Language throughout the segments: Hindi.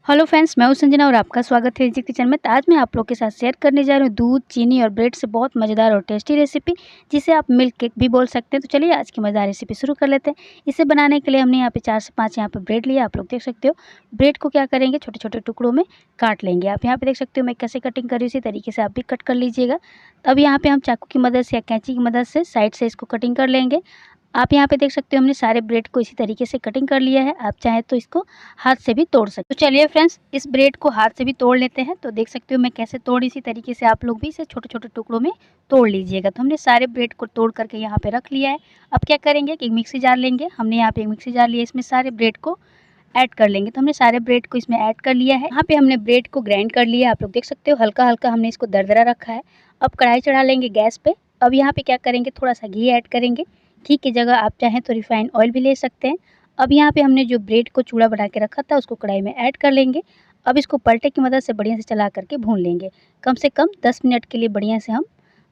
हेलो फ्रेंड्स, मैं हूं संजना और आपका स्वागत है इजी किचन में। तो आज मैं आप लोग के साथ शेयर करने जा रही हूं दूध, चीनी और ब्रेड से बहुत मज़ेदार और टेस्टी रेसिपी, जिसे आप मिल्क केक भी बोल सकते हैं। तो चलिए आज की मज़ेदार रेसिपी शुरू कर लेते हैं। इसे बनाने के लिए हमने यहाँ पे 4 से 5 यहाँ पे ब्रेड लिया। आप लोग देख सकते हो ब्रेड को क्या करेंगे, छोटे छोटे टुकड़ों में काट लेंगे। आप यहाँ पे देख सकते हो मैं कैसे कटिंग कर रही हूँ, इसी तरीके से आप भी कट कर लीजिएगा। तो अब यहाँ पे हम चाकू की मदद से या कैंची की मदद से साइड से इसको कटिंग कर लेंगे। आप यहाँ पे देख सकते हो हमने सारे ब्रेड को इसी तरीके से कटिंग कर लिया है। आप चाहे तो इसको हाथ से भी तोड़ सकते हो। तो चलिए फ्रेंड्स, इस ब्रेड को हाथ से भी तोड़ लेते हैं। तो देख सकते हो मैं कैसे तोड़, इसी तरीके से आप लोग भी इसे छोटे छोटे टुकड़ों में तोड़ लीजिएगा। तो हमने सारे ब्रेड को तोड़ करके यहाँ पे रख लिया है। अब क्या करेंगे कि एक मिक्सी जार लेंगे। हमने यहाँ पे एक मिक्सी जार लिया, इसमें सारे ब्रेड को ऐड कर लेंगे। तो हमने सारे ब्रेड को इसमें ऐड कर लिया है। यहाँ पे हमने ब्रेड को ग्राइंड कर लिया है। आप लोग देख सकते हो हल्का हल्का हमने इसको दरदरा रखा है। अब कढ़ाई चढ़ा लेंगे गैस पे। अब यहाँ पे क्या करेंगे, थोड़ा सा घी ऐड करेंगे। घी की जगह आप चाहें तो रिफाइंड ऑयल भी ले सकते हैं। अब यहाँ पे हमने जो ब्रेड को चूड़ा बना के रखा था उसको कढ़ाई में ऐड कर लेंगे। अब इसको पलटे की मदद से बढ़िया से चला करके भून लेंगे। कम से कम 10 मिनट के लिए बढ़िया से हम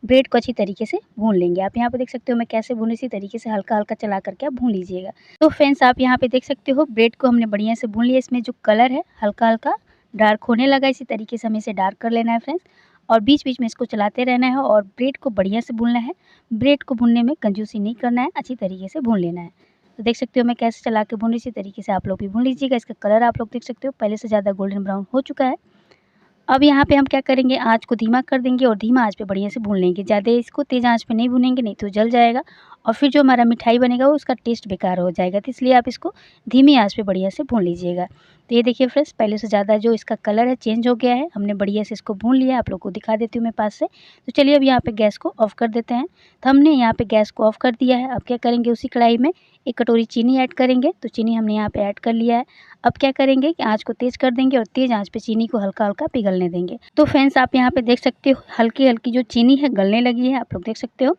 ब्रेड को अच्छी तरीके से भून लेंगे। आप यहाँ पे देख सकते हो मैं कैसे भून, इसी तरीके से हल्का हल्का चला करके आप भून लीजिएगा। तो फ्रेंड्स, आप यहाँ पे देख सकते हो ब्रेड को हमने बढ़िया से भून लिया। इसमें जो कलर है हल्का हल्का डार्क होने लगा, इसी तरीके से हमें इसे डार्क कर लेना है फ्रेंड्स। और बीच बीच में इसको चलाते रहना है और ब्रेड को बढ़िया से भूनना है। ब्रेड को भूनने में कंजूसी नहीं करना है, अच्छी तरीके से भून लेना है। तो देख सकते हो मैं कैसे चला के भून, इसी तरीके से आप लोग भी भून लीजिएगा। इसका कलर आप लोग देख सकते हो पहले से ज़्यादा गोल्डन ब्राउन हो चुका है। अब यहाँ पे हम क्या करेंगे, आँच को धीमा कर देंगे और धीमा आँच पे बढ़िया से भून लेंगे। ज़्यादा इसको तेज़ आँच पे नहीं भूनेंगे, नहीं तो जल जाएगा और फिर जो हमारा मिठाई बनेगा वो उसका टेस्ट बेकार हो जाएगा। तो इसलिए आप इसको धीमी आँच पे बढ़िया से भून लीजिएगा। तो ये देखिए फ्रेंड्स, पहले से ज़्यादा जो इसका कलर है चेंज हो गया है। हमने बढ़िया से इसको भून लिया है। आप लोग को दिखा देती हूँ मैं पास से। तो चलिए अब यहाँ पे गैस को ऑफ़ कर देते हैं। तो हमने यहाँ पे गैस को ऑफ़ कर दिया है। अब क्या करेंगे, उसी कढ़ाई में 1 कटोरी चीनी ऐड करेंगे। तो चीनी हमने यहाँ पे ऐड कर लिया है। अब क्या करेंगे कि आँच को तेज़ कर देंगे और तेज़ आँच पे चीनी को हल्का-हल्का पिघलने देंगे। तो फ्रेंड्स, आप यहाँ पे देख सकते हो हल्की-हल्की जो चीनी है गलने लगी है। आप लोग देख सकते हो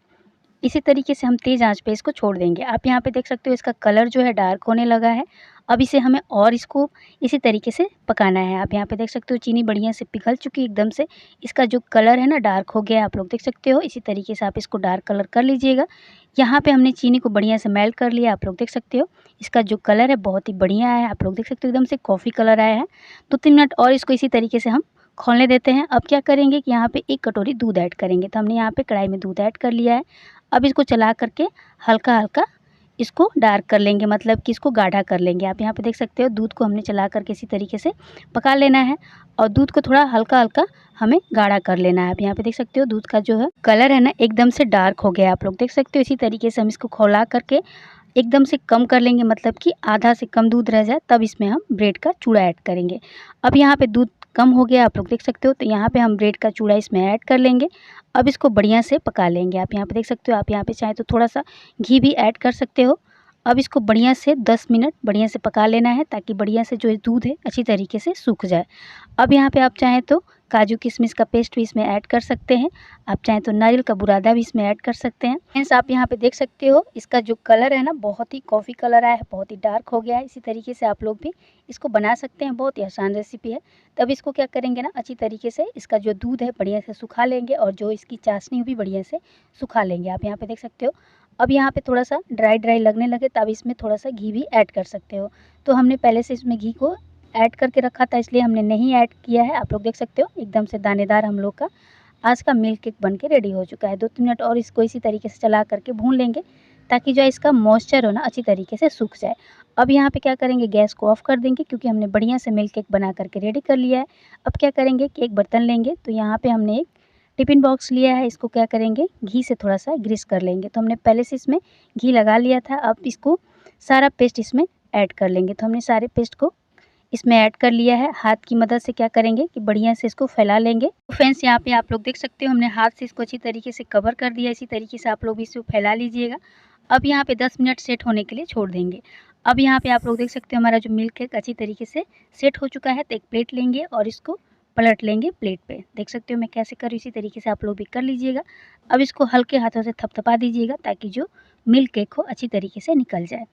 इसी तरीके से हम तेज़ आँच पे इसको छोड़ देंगे। आप यहाँ पे देख सकते हो इसका कलर जो है डार्क होने लगा है। अब इसे हमें और इसको इसी तरीके से पकाना है। आप यहाँ पे देख सकते हो चीनी बढ़िया से पिघल चुकी है एकदम से। इसका जो कलर है ना डार्क हो गया है, आप लोग देख सकते हो। इसी तरीके से आप इसको डार्क कलर कर लीजिएगा। यहाँ पे हमने चीनी को बढ़िया से मेल्ट कर लिया। आप लोग देख सकते हो इसका जो कलर है बहुत ही बढ़िया है। आप लोग देख सकते हो एकदम से कॉफ़ी कलर आया है। 2-3 मिनट और इसको इसी तरीके से हम खौलने देते हैं। अब क्या करेंगे कि यहाँ पे 1 कटोरी दूध ऐड करेंगे। तो हमने यहाँ पे कढ़ाई में दूध ऐड कर लिया है। अब इसको चला करके हल्का-हल्का इसको डार्क कर लेंगे, मतलब कि इसको गाढ़ा कर लेंगे। आप यहाँ पे देख सकते हो दूध को हमने चला करके इसी तरीके से पका लेना है और दूध को थोड़ा हल्का-हल्का हमें गाढ़ा कर लेना है। आप यहाँ पे देख सकते हो दूध का जो है कलर है ना एकदम से डार्क हो गया है। आप लोग देख सकते हो इसी तरीके से हम इसको खौला करके एकदम से कम कर लेंगे, मतलब कि आधा से कम दूध रह जाए तब इसमें हम ब्रेड का चूड़ा ऐड करेंगे। अब यहाँ पे दूध कम हो गया आप लोग देख सकते हो, तो यहाँ पे हम ब्रेड का चूड़ा इसमें ऐड कर लेंगे। अब इसको बढ़िया से पका लेंगे। आप यहाँ पे देख सकते हो, आप यहाँ पे चाहें तो थोड़ा सा घी भी ऐड कर सकते हो। अब इसको बढ़िया से 10 मिनट बढ़िया से पका लेना है, ताकि बढ़िया से जो ये दूध है अच्छी तरीके से सूख जाए। अब यहाँ पे आप चाहें तो काजू किशमिश का पेस्ट भी इसमें ऐड कर सकते हैं। आप चाहें तो नारियल का बुरादा भी इसमें ऐड कर सकते हैं। फ्रेंड्स, आप यहाँ पे देख सकते हो इसका जो कलर है ना बहुत ही कॉफ़ी कलर आया है, बहुत ही डार्क हो गया है। इसी तरीके से आप लोग भी इसको बना सकते हैं, बहुत ही आसान रेसिपी है। तब इसको क्या करेंगे ना अच्छी तरीके से इसका जो दूध है बढ़िया से सुखा लेंगे और जो इसकी चाशनी भी बढ़िया से सुखा लेंगे। आप यहाँ पे देख सकते हो अब यहाँ पे थोड़ा सा ड्राई लगने लगे तब इसमें थोड़ा सा घी भी ऐड कर सकते हो। तो हमने पहले से इसमें घी को ऐड करके रखा था, इसलिए हमने नहीं ऐड किया है। आप लोग देख सकते हो एकदम से दानेदार हम लोग का आज का मिल्क केक बन के रेडी हो चुका है। 2-3 मिनट और इसको इसी तरीके से चला करके भून लेंगे, ताकि जो है इसका मॉइस्चर हो ना अच्छी तरीके से सूख जाए। अब यहाँ पे क्या करेंगे, गैस को ऑफ़ कर देंगे, क्योंकि हमने बढ़िया से मिल्क केक बना करके रेडी कर लिया है। अब क्या करेंगे कि एक बर्तन लेंगे। तो यहाँ पे हमने एक टिफ़िन बॉक्स लिया है, इसको क्या करेंगे घी से थोड़ा सा ग्रीस कर लेंगे। तो हमने पहले से इसमें घी लगा लिया था। अब इसको सारा पेस्ट इसमें ऐड कर लेंगे। तो हमने सारे पेस्ट को इसमें ऐड कर लिया है। हाथ की मदद से क्या करेंगे कि बढ़िया से इसको फैला लेंगे। तो फ्रेंड्स, यहाँ पे आप लोग देख सकते हो हमने हाथ से इसको अच्छी तरीके से कवर कर दिया। इसी तरीके से आप लोग भी इसको फैला लीजिएगा। अब यहाँ पे 10 मिनट सेट होने के लिए छोड़ देंगे। अब यहाँ पे आप लोग देख सकते हो हमारा जो मिल्क केक अच्छी तरीके से सेट हो चुका है। तो एक प्लेट लेंगे और इसको पलट लेंगे प्लेट पे। देख सकते हो मैं कैसे कर रही हूँ, इसी तरीके से आप लोग भी कर लीजिएगा। अब इसको हल्के हाथों से थपथपा दीजिएगा, ताकि जो मिल्क केक हो अच्छी तरीके से निकल जाए।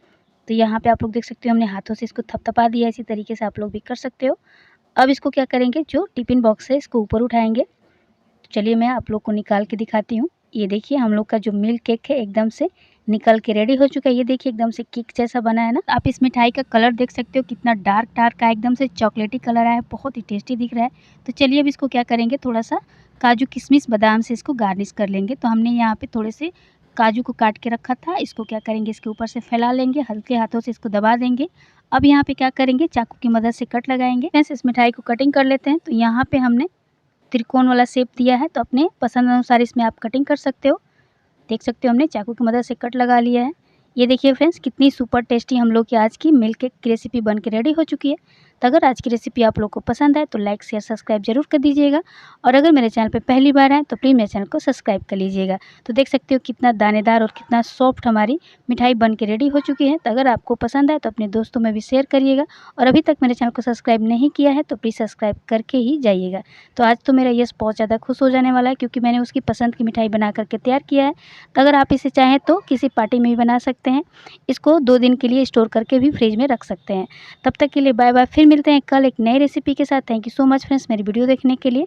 तो यहाँ पे आप लोग देख सकते हो हमने हाथों से इसको थपथपा दिया। इसी तरीके से आप लोग भी कर सकते हो। अब इसको क्या करेंगे, जो टिफ़िन बॉक्स है इसको ऊपर उठाएँगे। चलिए मैं आप लोग को निकाल के दिखाती हूँ। ये देखिए हम लोग का जो मिल्क केक है एकदम से निकल के रेडी हो चुका है। ये देखिए एकदम से केक जैसा बना है ना। आप इस मिठाई का कलर देख सकते हो कितना डार्क डार्क है, एकदम से चॉकलेटी कलर आया है, बहुत ही टेस्टी दिख रहा है। तो चलिए अब इसको क्या करेंगे, थोड़ा सा काजू किशमिश बादाम से इसको गार्निश कर लेंगे। तो हमने यहाँ पे थोड़े से काजू को काट के रखा था, इसको क्या करेंगे इसके ऊपर से फैला लेंगे, हल्के हाथों से इसको दबा देंगे। अब यहाँ पे क्या करेंगे, चाकू की मदद से कट लगाएंगे। इस मिठाई को कटिंग कर लेते हैं। तो यहाँ पे हमने त्रिकोण वाला शेप दिया है, तो अपने पसंद अनुसार इसमें आप कटिंग कर सकते हो। देख सकते हो हमने चाकू की मदद से कट लगा लिया है। ये देखिए फ्रेंड्स कितनी सुपर टेस्टी हम लोग की आज की मिल्क केक की रेसिपी बन के रेडी हो चुकी है। तो अगर आज की रेसिपी आप लोग को पसंद आए तो लाइक शेयर सब्सक्राइब जरूर कर दीजिएगा, और अगर मेरे चैनल पे पहली बार आए तो प्लीज़ मेरे चैनल को सब्सक्राइब कर लीजिएगा। तो देख सकते हो कितना दानेदार और कितना सॉफ्ट हमारी मिठाई बन के रेडी हो चुकी है। तो अगर आपको पसंद आए तो अपने दोस्तों में भी शेयर करिएगा, और अभी तक मेरे चैनल को सब्सक्राइब नहीं किया है तो प्लीज़ सब्सक्राइब करके ही जाइएगा। तो आज तो मेरा यश बहुत ज़्यादा खुश हो जाने वाला है, क्योंकि मैंने उसकी पसंद की मिठाई बना करके तैयार किया है। तो अगर आप इसे चाहें तो किसी पार्टी में भी बना सकते हैं, इसको 2 दिन के लिए स्टोर करके भी फ्रिज में रख सकते हैं। तब तक के लिए बाय बाय, फिर मिलते हैं कल एक नई रेसिपी के साथ। Thank you so much friends मेरी वीडियो देखने के लिए।